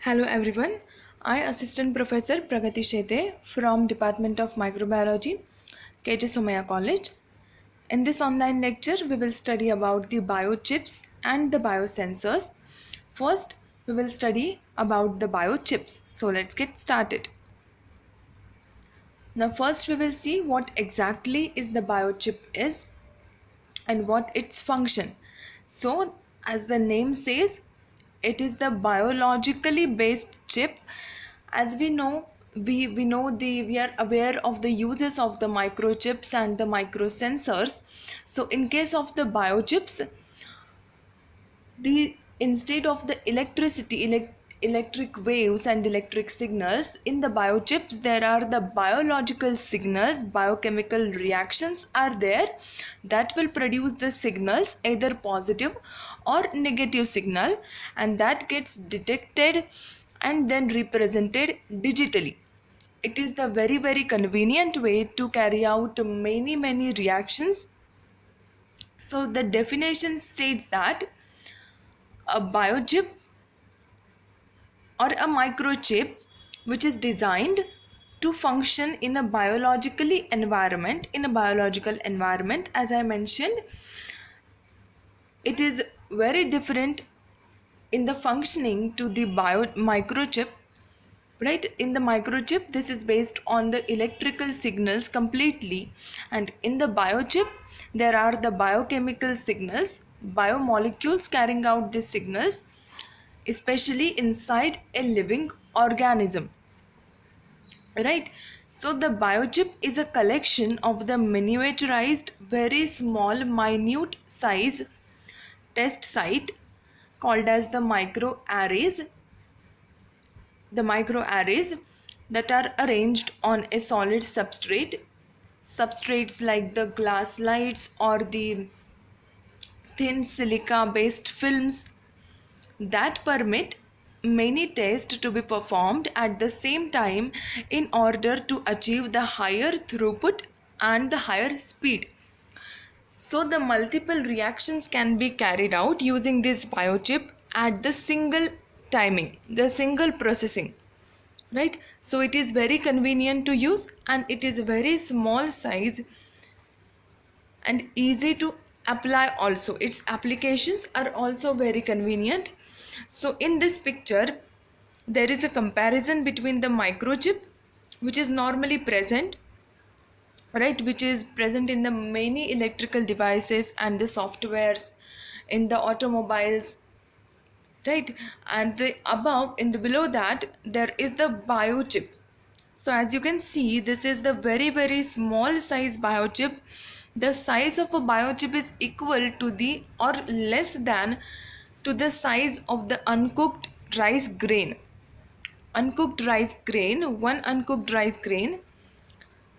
Hello everyone, I Assistant Professor Pragati Shete from Department of Microbiology, KJ Somaya College. In this online lecture, we will study about the biochips and the biosensors. First, we will study about the biochips. So let's get started. Now first we will see what exactly is the biochip is and what its function. So as the name says, it is the biologically based chip. As we know, we are aware of the uses of the microchips and the microsensors. So in case of the biochips, the instead of the electric waves and electric signals in the biochips, there are the biological signals. Biochemical reactions are there that will produce the signals, either positive or negative signal, and that gets detected and then represented digitally. It is the very convenient way to carry out many reactions. So the definition states that a biochip or a microchip which is designed to function in a biological environment. As I mentioned, it is very different in the functioning to the bio microchip. Right, in the microchip, this is based on the electrical signals completely, and in the biochip there are the biochemical signals, biomolecules carrying out these signals, especially inside a living organism. Right, so the biochip is a collection of the miniaturized, very small, minute size test site called as the microarrays that are arranged on a solid substrates like the glass slides or the thin silica based films that permit many tests to be performed at the same time in order to achieve the higher throughput and the higher speed. So the multiple reactions can be carried out using this biochip at the single timing, the single processing. Right, so it is very convenient to use, and it is very small size and easy to apply also. Its applications are also very convenient. So in this picture there is a comparison between the microchip, which is normally present, right, which is present in the many electrical devices and the softwares in the automobiles, right, and the above in the below that there is the biochip. So as you can see, this is the very small size biochip. The size of a biochip is equal to the or less than to the size of the uncooked rice grain. One uncooked rice grain,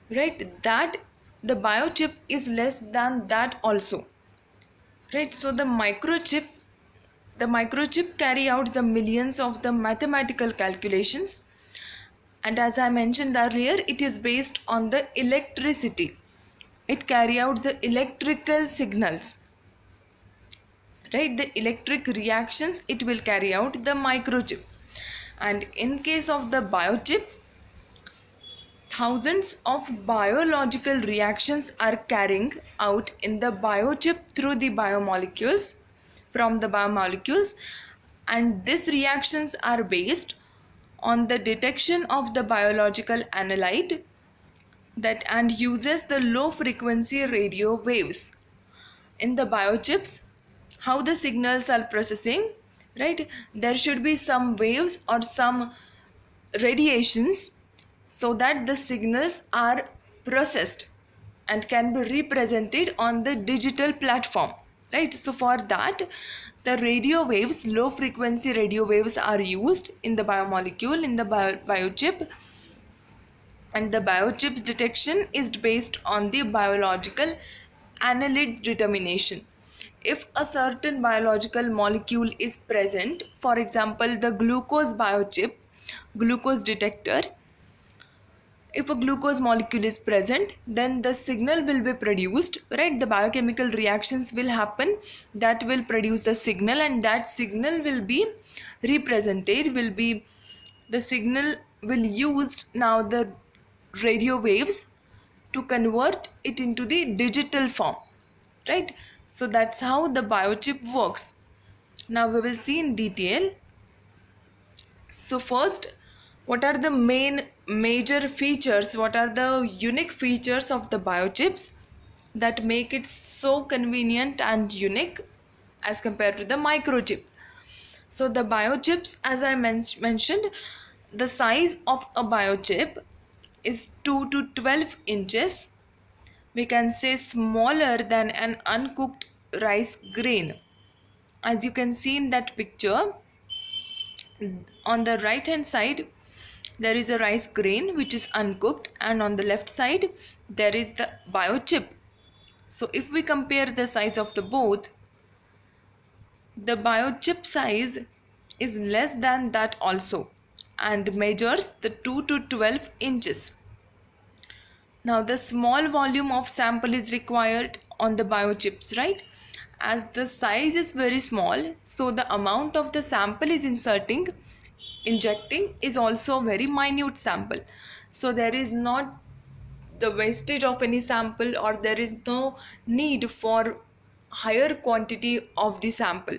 right, that the biochip is less than that also. Right, so the microchip carry out the millions of the mathematical calculations, and as I mentioned earlier, it is based on the electricity. It carry out the electrical signals, right, the electric reactions it will carry out the microchip. And in case of the biochip, thousands of biological reactions are carrying out in the biochip through the biomolecules, from the biomolecules, and these reactions are based on the detection of the biological analyte that and uses the low frequency radio waves. In the biochips, how the signals are processing, right, there should be some waves or some radiations so that the signals are processed and can be represented on the digital platform. Right, so for that, the radio waves, low frequency radio waves are used in the biomolecule, in the biochip, and the biochip's detection is based on the biological analyte determination. If a certain biological molecule is present, for example the glucose biochip, glucose detector, If a glucose molecule is present, then the signal will be produced, right? The biochemical reactions will happen that will produce the signal, and that signal will be represented, will be, the signal will use now the radio waves to convert it into the digital form, right? So that's how the biochip works. Now we will see in detail. So first, what are the main major features, what are the unique features of the biochips that make it so convenient and unique as compared to the microchip? So the biochips, as I mentioned, the size of a biochip is 2 to 12 inches. We can say smaller than an uncooked rice grain. As you can see in that picture, on the right hand side there is a rice grain which is uncooked, and on the left side there is the biochip. So if we compare the size of the both, the biochip size is less than that also and measures the 2 to 12 inches. Now the small volume of sample is required on the biochips, right? As the size is very small, so the amount of the sample is injecting is also very minute sample. So there is not the wastage of any sample, or there is no need for higher quantity of the sample.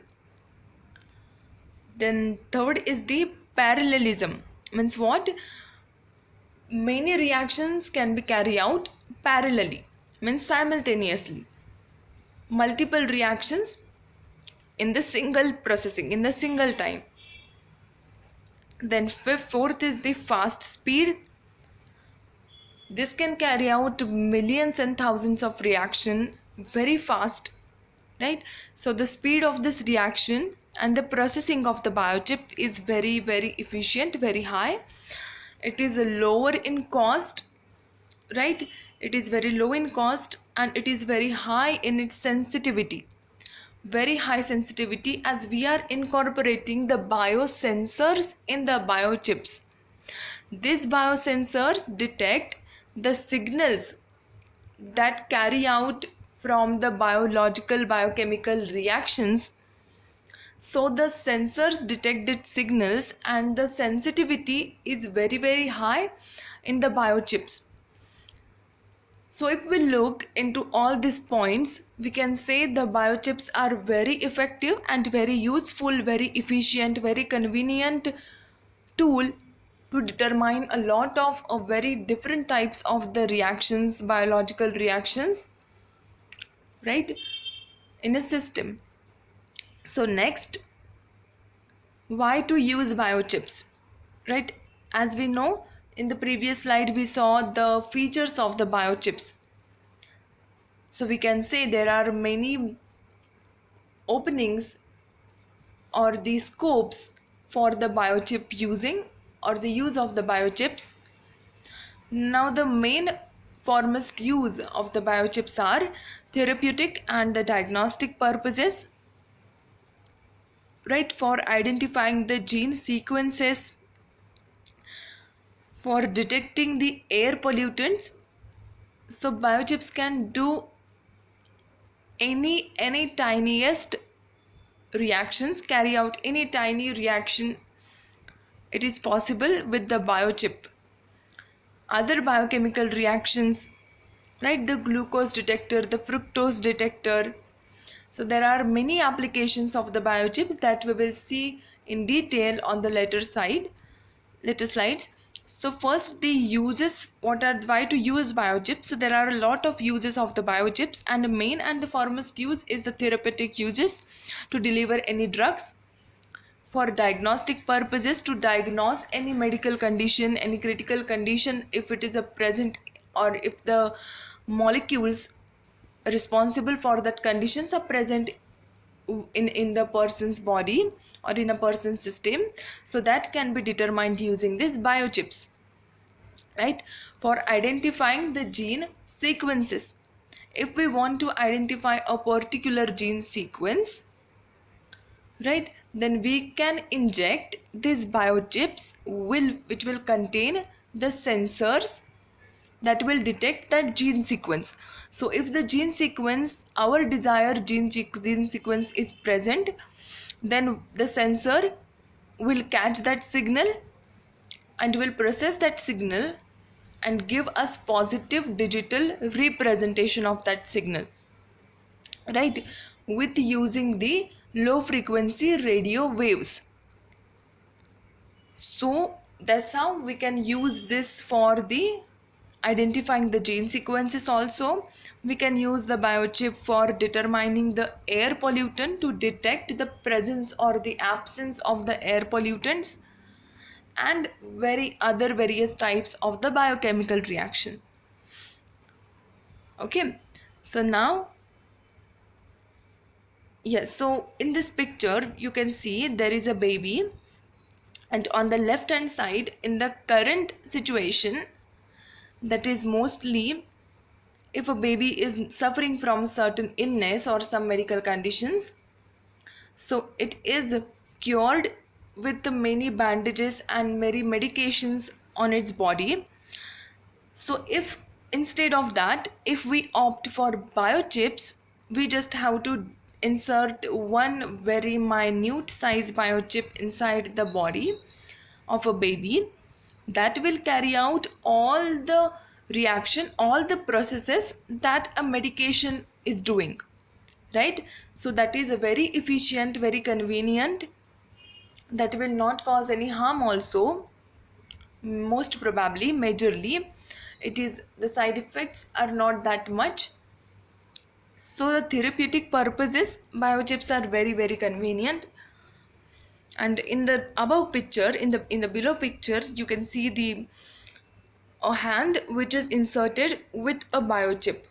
Then third is the parallelism. Means what? Many reactions can be carried out parallelly, means simultaneously. Multiple reactions in the single processing, in the single time. Then fourth is the fast speed. This can carry out millions and thousands of reaction very fast, right? So the speed of this reaction and the processing of the biochip is very efficient, very high. It is lower in cost, right? It is very low in cost, and it is very high in its sensitivity, very high sensitivity, as we are incorporating the biosensors in the biochips. These biosensors detect the signals that carry out from the biological biochemical reactions. So the sensors detect its signals, and the sensitivity is very high in the biochips. So if we look into all these points, we can say the biochips are very effective and very useful, very efficient, very convenient tool to determine a lot of very different types of the reactions, biological reactions, right, in a system. So next, why to use biochips, right? As we know, in the previous slide we saw the features of the biochips. So we can say there are many openings or the scopes for the biochip using, or the use of the biochips. Now the main foremost use of the biochips are therapeutic and the diagnostic purposes, right? For identifying the gene sequences, for detecting the air pollutants. So biochips can do any tiniest reactions, carry out any tiny reaction. It is possible with the biochip. Other biochemical reactions, right? The glucose detector, the fructose detector. So there are many applications of the biochips that we will see in detail on the later slides. So first, the uses, why to use biochips. So there are a lot of uses of the biochips, and the main and the foremost use is the therapeutic uses, to deliver any drugs, for diagnostic purposes, to diagnose any medical condition, any critical condition, if it is a present, or if the molecules responsible for that conditions are present in the person's body or in a person's system. So that can be determined using these biochips, right? For identifying the gene sequences, if we want to identify a particular gene sequence, right, then we can inject these biochips which will contain the sensors that will detect that gene sequence. So if the gene sequence, our desired gene sequence is present, then the sensor will catch that signal and will process that signal and give us positive digital representation of that signal, right, with using the low frequency radio waves. So that's how we can use this for the identifying the gene sequences. Also, we can use the biochip for determining the air pollutant to detect the presence or the absence of the air pollutants, and various types of the biochemical reaction. Okay, so now, yes, so in this picture you can see there is a baby, and on the left hand side, in the current situation, that is mostly if a baby is suffering from certain illness or some medical conditions, so it is cured with many bandages and many medications on its body. So if instead of that, if we opt for biochips, we just have to insert one very minute size biochip inside the body of a baby, that will carry out all the reaction, all the processes that a medication is doing, right? So that is a very efficient, very convenient, that will not cause any harm also. Most probably, majorly, it is the side effects are not that much. So the therapeutic purposes, biochips are very convenient. And in the above picture, in the below picture, you can see the a hand which is inserted with a biochip.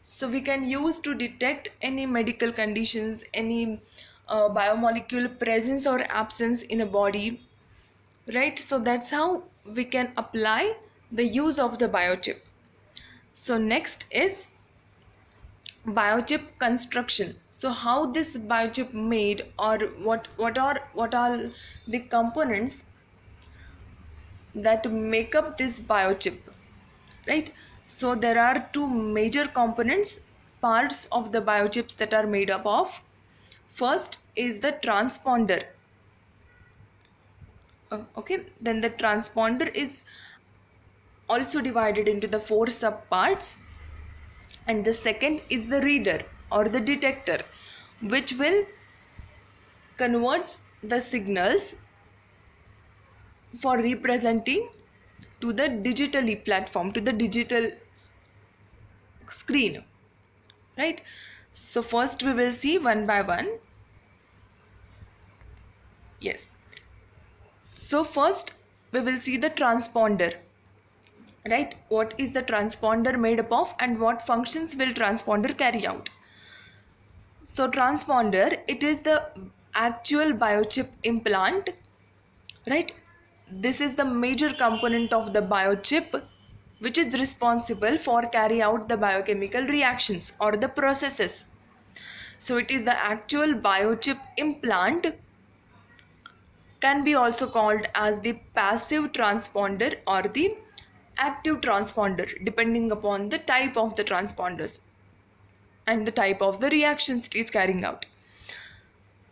So we can use to detect any medical conditions, any biomolecule presence or absence in a body, right? So that's how we can apply the use of the biochip. So next is biochip construction. So how this biochip made, or what are the components that make up this biochip, right? So there are two major components, parts of the biochips that are made up of. First is the transponder. Okay, then the transponder is also divided into the four subparts, and the second is the reader or the detector, which will converts the signals for representing to the digitally platform, to the digital screen, right? So first we will see one by one. Yes, so first we will see the transponder, right? What is the transponder made up of and what functions will transponder carry out? So transponder, it is the actual biochip implant, right? This is the major component of the biochip which is responsible for carry out the biochemical reactions or the processes. So it is the actual biochip implant, can be also called as the passive transponder or the active transponder, depending upon the type of the transponders and the type of the reactions it is carrying out.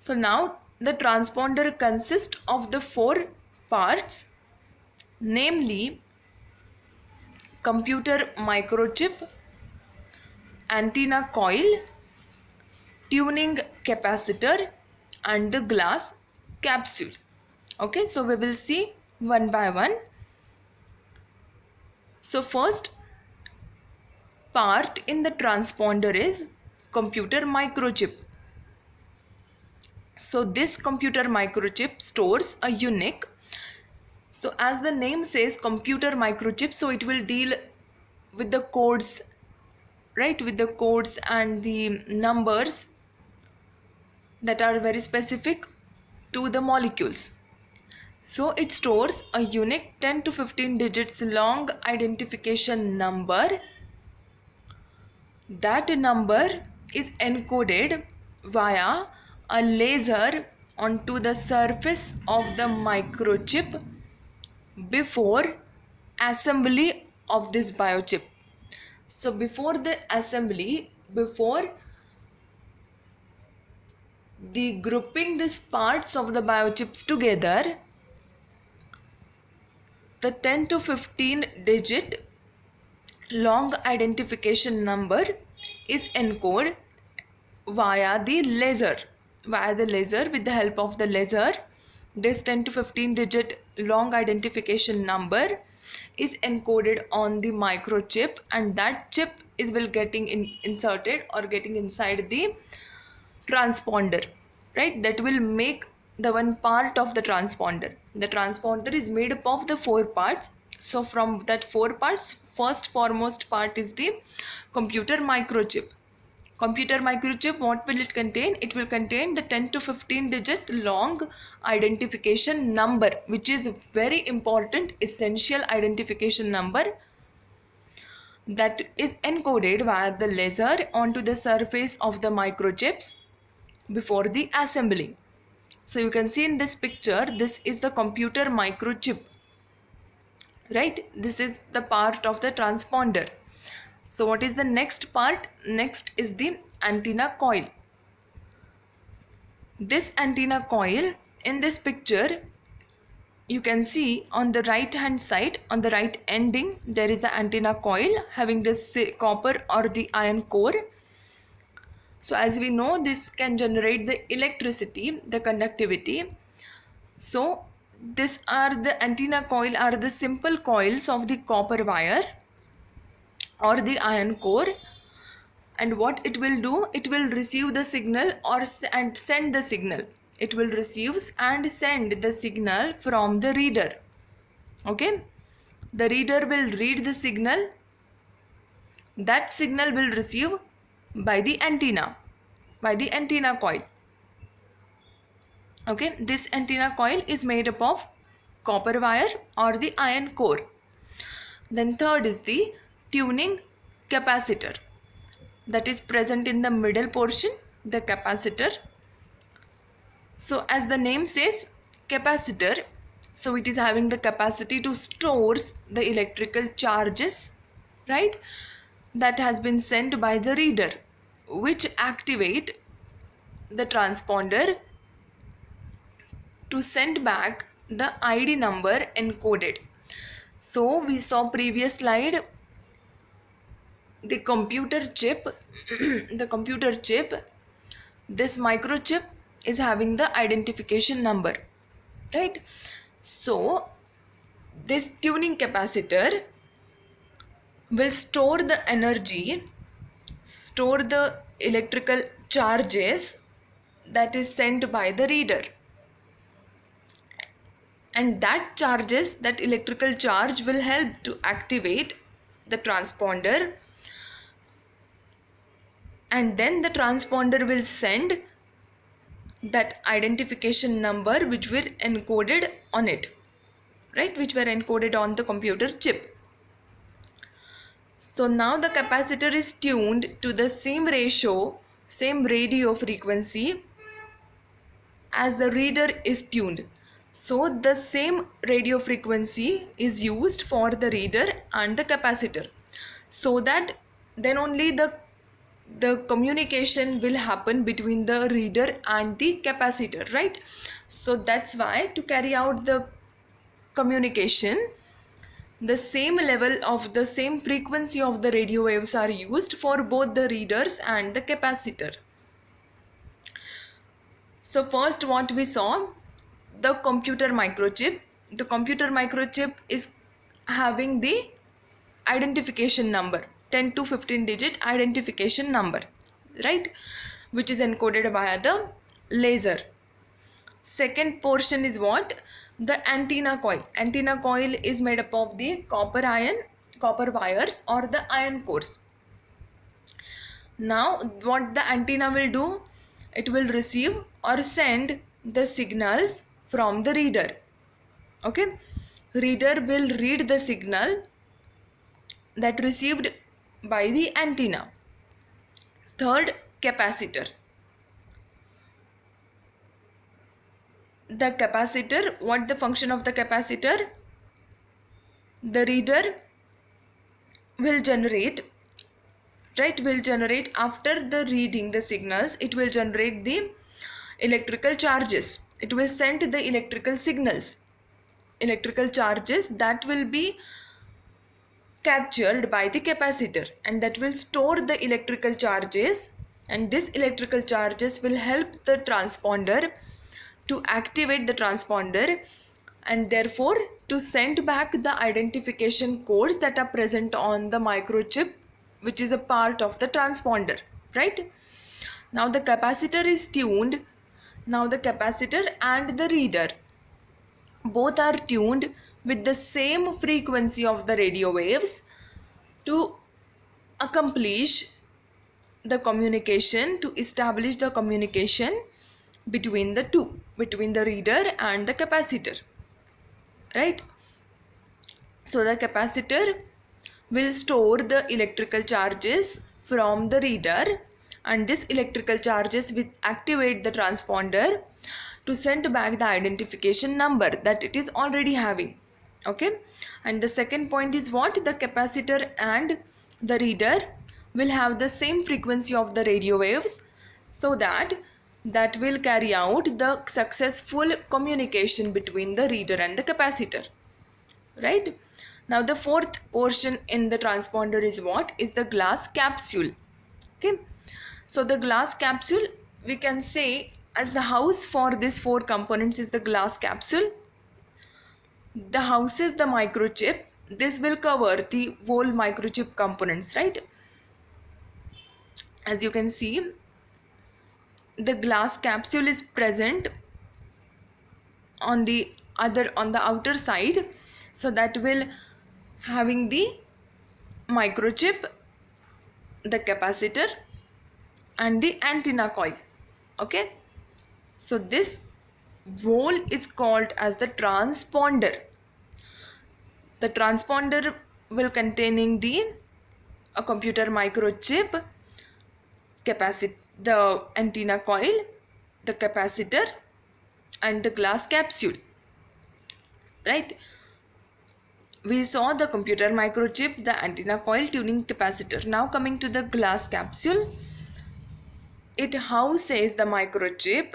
So now the transponder consists of the four parts, namely computer microchip, antenna coil, tuning capacitor, and the glass capsule. Okay, so we will see one by one. So first part in the transponder is computer microchip. So this computer microchip stores a unique, so as the name says computer microchip, so it will deal with the codes, right, with the codes and the numbers that are very specific to the molecules. So it stores a unique 10 to 15 digits long identification number. That number is encoded via a laser onto the surface of the microchip before assembly of this biochip. So before the assembly, before the grouping these parts of the biochips together, the 10 to 15 digit long identification number is encoded via the laser. With the help of the laser, this 10 to 15 digit long identification number is encoded on the microchip, and that chip is will getting inserted or getting inside the transponder, right? That will make the one part of the transponder. The transponder is made up of the four parts. So from that four parts, first foremost part is the computer microchip. Computer microchip, what will it contain? It will contain the 10 to 15 digit long identification number, which is very important, essential identification number that is encoded via the laser onto the surface of the microchips before the assembly. So you can see in this picture, this is the computer microchip, right? This is the part of the transponder. So what is the next part? Next is the antenna coil. This antenna coil, in this picture, you can see on the right hand side, on the right ending, there is the antenna coil having this copper or the iron core. So as we know, this can generate the electricity, the conductivity. So this are the antenna coil are the simple coils of the copper wire or the iron core, and what it will do, it will receive the signal and send the signal. It will receive and send the signal from the reader. Okay, the reader will read the signal. That signal will receive by the antenna coil. Okay, this antenna coil is made up of copper wire or the iron core. Then third is the tuning capacitor, that is present in the middle portion, the capacitor. So as the name says, capacitor, so it is having the capacity to store the electrical charges, right, that has been sent by the reader, which activate the transponder to send back the ID number encoded. So we saw previous slide, the computer chip, the computer chip, this microchip is having the identification number, right? So this tuning capacitor will store the energy, store the electrical charges that is sent by the reader, and that charges, that electrical charge will help to activate the transponder, and then the transponder will send that identification number which were encoded on it, right, which were encoded on the computer chip. So now the capacitor is tuned to the same ratio, same radio frequency as the reader is tuned. So the same radio frequency is used for the reader and the capacitor, so that then only the communication will happen between the reader and the capacitor, right? So that's why to carry out the communication, the same level of the same frequency of the radio waves are used for both the readers and the capacitor. So first what we saw, the computer microchip. The computer microchip is having the identification number, 10 to 15 digit identification number, right, which is encoded via the laser. Second portion is what? The antenna coil. Antenna coil is made up of the copper wires or the iron cores. Now what the antenna will do, it will receive or send the signals from the reader. Okay, reader will read the signal that received by the antenna. Third, capacitor. The capacitor, what the function of the capacitor? the reader will generate, right, will generate after the reading the signals, it will generate the electrical charges, it will send the electrical signals, electrical charges that will be captured by the capacitor, and that will store the electrical charges, and this electrical charges will help the transponder to activate the transponder, and therefore to send back the identification codes that are present on the microchip, which is a part of the transponder, right? Now the capacitor is tuned. Now the capacitor and the reader both are tuned with the same frequency of the radio waves to accomplish the communication, to establish the communication between the two, between the reader and the capacitor, right? So the capacitor will store the electrical charges from the reader, and this electrical charges will activate the transponder to send back the identification number that it is already having. Okay, and the second point is what? The capacitor and the reader will have the same frequency of the radio waves, so that will carry out the successful communication between the reader and the capacitor, right? Now the fourth portion in the transponder is what? Is the glass capsule. Okay, so the glass capsule, we can say, as the house for these four components is the glass capsule. The house is the microchip. This will cover the whole microchip components, right? As you can see, the glass capsule is present on the outer side, so that will having the microchip, the capacitor and the antenna coil. Okay, so this whole is called as the transponder. The transponder will containing a computer microchip, the antenna coil, the capacitor and the glass capsule, right? We saw the computer microchip, the antenna coil, tuning capacitor. Now coming to the glass capsule, it houses the microchip,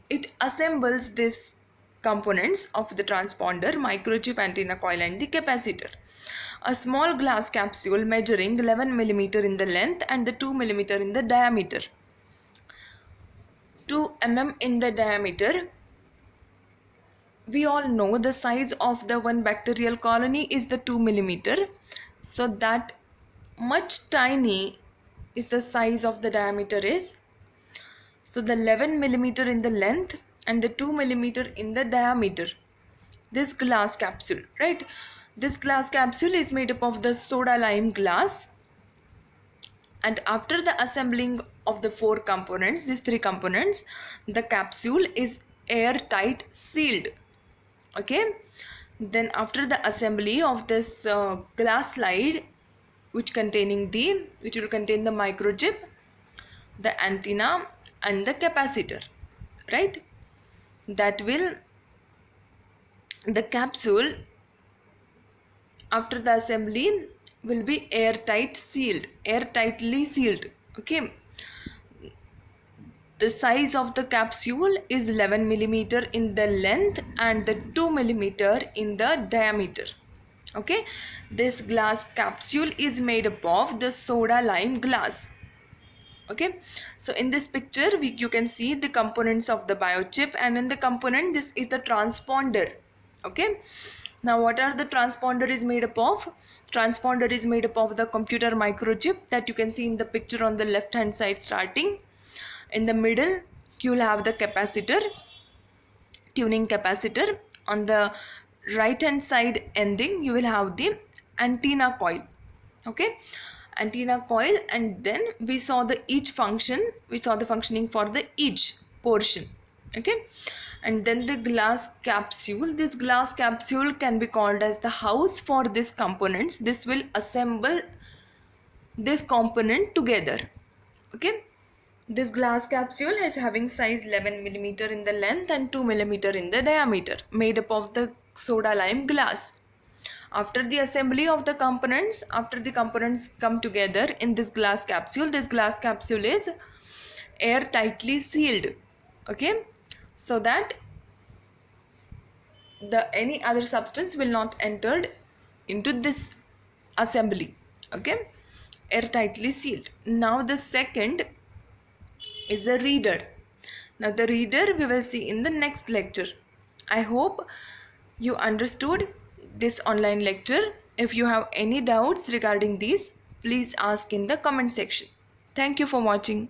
it assembles this components of the transponder, microchip, antenna coil and the capacitor. A small glass capsule measuring 11 mm in the length and the 2 mm in the diameter. 2 mm in the diameter. We all know the size of the one bacterial colony is the 2 mm. So that much tiny is the size of the diameter is. So the 11 mm in the length and the 2 mm in the diameter. This glass capsule, right? This glass capsule is made up of the soda lime glass. And after the assembling of the four components, these three components, the capsule is airtight sealed. Okay, then after the assembly of this glass slide, which will contain the microchip, the antenna and the capacitor, right? The capsule after the assembly will be airtightly sealed. Okay, the size of the capsule is 11 mm in the length and the 2 mm in the diameter. Okay, this glass capsule is made up of the soda lime glass. Okay, so in this picture you can see the components of the biochip, and in the component this is the transponder. Okay, now what are the transponder is made up of? Transponder is made up of the computer microchip that you can see in the picture on the left hand side starting. In the middle you will have the capacitor, tuning capacitor. On the right hand side ending you will have the antenna coil. Okay, antenna coil, and then we saw the functioning for the each portion. Okay, and then the glass capsule. This glass capsule can be called as the house for these components. This will assemble this component together. Okay, This glass capsule is having size 11 millimeter in the length and 2 millimeter in the diameter, made up of the soda lime glass. After the assembly of the components, after the components come together in this glass capsule is air tightly sealed, okay, so that the any other substance will not enter into this assembly, okay, air tightly sealed. Now the second is the reader. Now the reader we will see in the next lecture. I hope you understood this online lecture. If you have any doubts regarding these, please ask in the comment section. Thank you for watching.